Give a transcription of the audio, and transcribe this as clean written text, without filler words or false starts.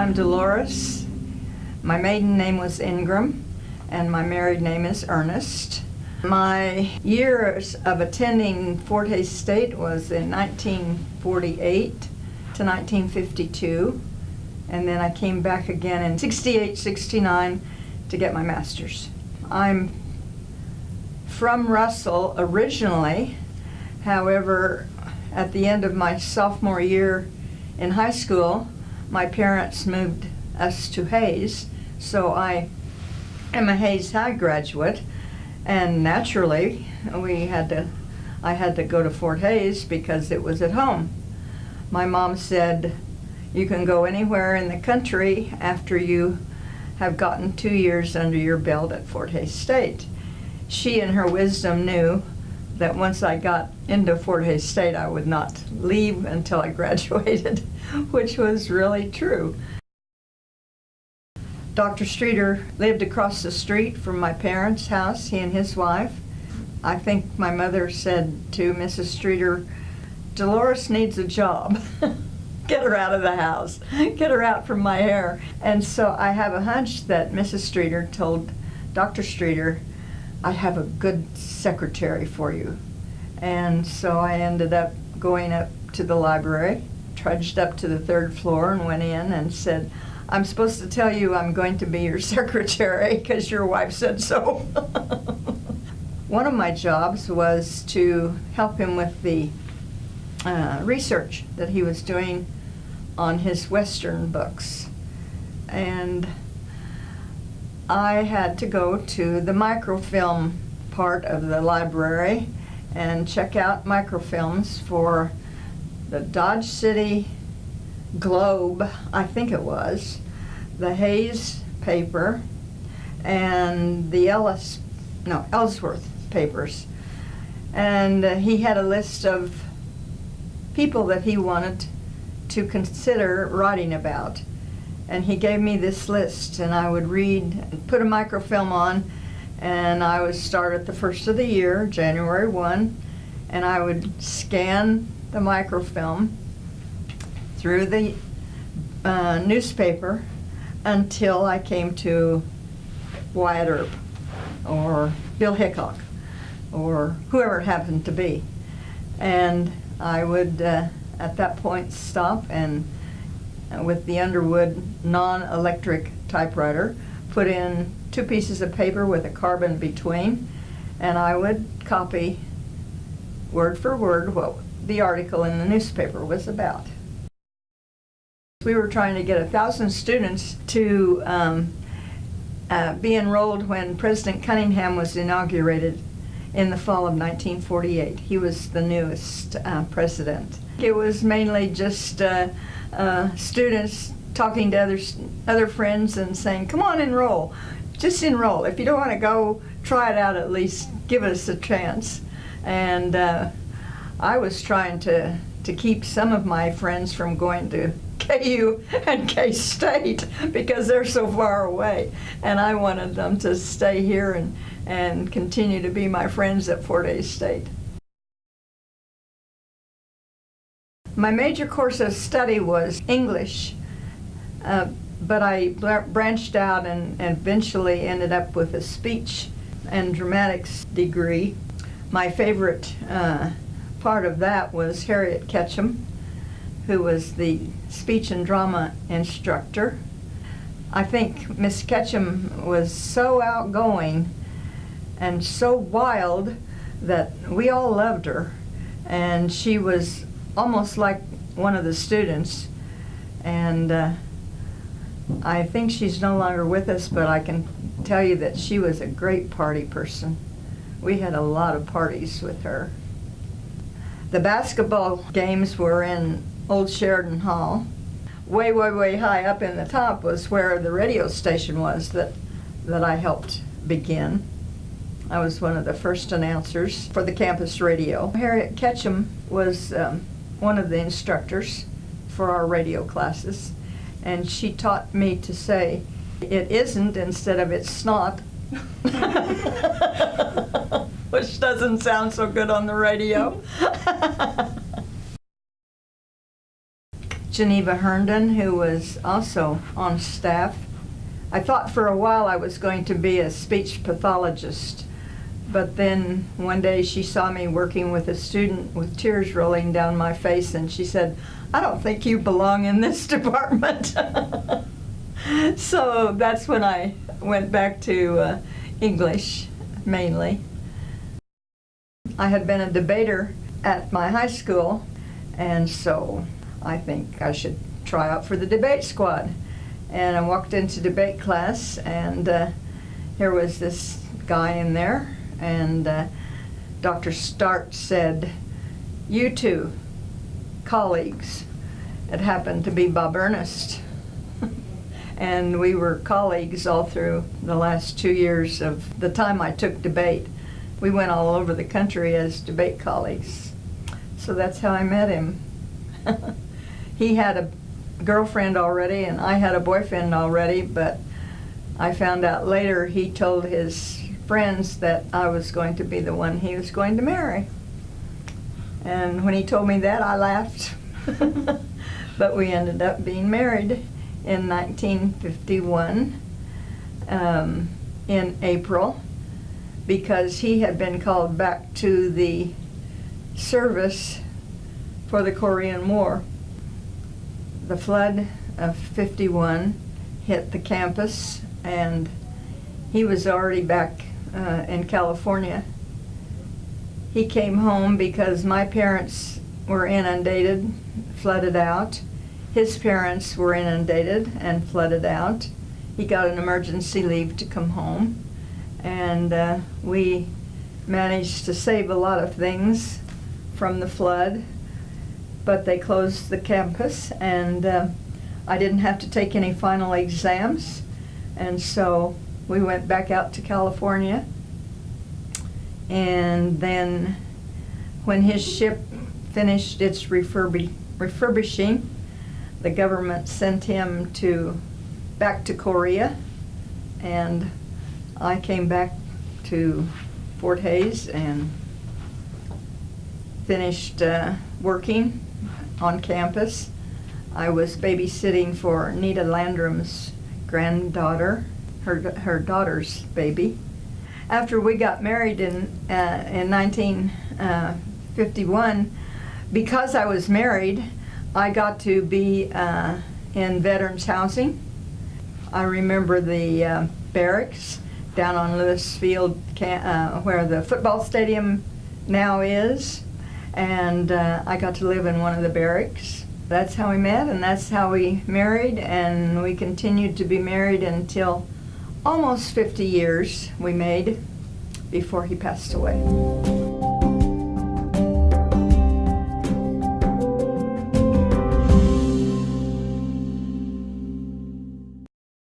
I'm Dolores. My maiden name was Ingram, and my married name is Ernest. My years of attending Fort Hays State was in 1948 to 1952, and then I came back again in 68, 69 to get my master's. I'm from Russell originally. However, at the end of my sophomore year in high school, my parents moved us to Hays, so I am a Hays High graduate, and naturally I had to go to Fort Hays because it was at home. My mom said, you can go anywhere in the country after you have gotten 2 years under your belt at Fort Hays State. She, in her wisdom, knew that once I got into Fort Hays State, I would not leave until I graduated, which was really true. Dr. Streeter lived across the street from my parents' house, he and his wife. I think my mother said to Mrs. Streeter, Dolores needs a job. Get her out of the house. Get her out from my hair. And so I have a hunch that Mrs. Streeter told Dr. Streeter, I have a good secretary for you. And so I ended up going up to the library, trudged up to the 3rd floor and went in and said, I'm supposed to tell you I'm going to be your secretary because your wife said so. One of my jobs was to help him with the research that he was doing on his Western books. And I had to go to the microfilm part of the library and check out microfilms for the Dodge City Globe, I think it was, the Hays paper, and the Ellsworth papers. And he had a list of people that he wanted to consider writing about. And he gave me this list, and I would read and put a microfilm on, and I would start at the first of the year, January 1, and I would scan the microfilm through the newspaper until I came to Wyatt Earp or Bill Hickok or whoever it happened to be. And I would, at that point, stop and with the Underwood non-electric typewriter, put in 2 pieces of paper with a carbon between, and I would copy word for word what the article in the newspaper was about. We were trying to get 1,000 students to be enrolled when President Cunningham was inaugurated in the fall of 1948. He was the newest president. It was mainly just students talking to other friends and saying, come on, enroll. Just enroll. If you don't want to go, try it out at least. Give us a chance. And I was trying to keep some of my friends from going to KU and K-State because they're so far away. And I wanted them to stay here and continue to be my friends at Fort Hays State. My major course of study was English, but I branched out and eventually ended up with a speech and dramatics degree. My favorite part of that was Harriet Ketchum, who was the speech and drama instructor. I think Miss Ketchum was so outgoing and so wild that we all loved her, and she was almost like one of the students. And I think she's no longer with us, but I can tell you that she was a great party person. We had a lot of parties with her. The basketball games were in Old Sheridan Hall. Way, way, way high up in the top was where the radio station was that I helped begin. I was one of the first announcers for the campus radio. Harriet Ketchum was one of the instructors for our radio classes, and she taught me to say, it isn't instead of it's not. Which doesn't sound so good on the radio. Geneva Herndon, who was also on staff. I thought for a while I was going to be a speech pathologist, but then one day she saw me working with a student with tears rolling down my face, and she said, "I don't think you belong in this department." So that's when I went back to English, mainly. I had been a debater at my high school, and so I think I should try out for the debate squad. And I walked into debate class, and here was this guy in there, and Dr. Stark said, "You two, colleagues." It happened to be Bob Earnest. And we were colleagues all through the last 2 years of the time I took debate. We went all over the country as debate colleagues. So that's how I met him. He had a girlfriend already, and I had a boyfriend already, but I found out later he told his friends that I was going to be the one he was going to marry. And when he told me that, I laughed. But we ended up being married in 1951 in April, because he had been called back to the service for the Korean War. The flood of 51 hit the campus, and he was already back in California. He came home because my parents were inundated, flooded out. His parents were inundated and flooded out. He got an emergency leave to come home, and we managed to save a lot of things from the flood, but they closed the campus, and I didn't have to take any final exams, and so we went back out to California. And then when his ship finished its refurbishing, the government sent him back to Korea, and I came back to Fort Hays and finished working on campus. I was babysitting for Nita Landrum's granddaughter, her daughter's baby. After we got married in 1951, because I was married, I got to be in veterans housing. I remember the barracks down on Lewis Field, where the football stadium now is, and I got to live in one of the barracks. That's how we met, and that's how we married, and we continued to be married until almost 50 years we made before he passed away.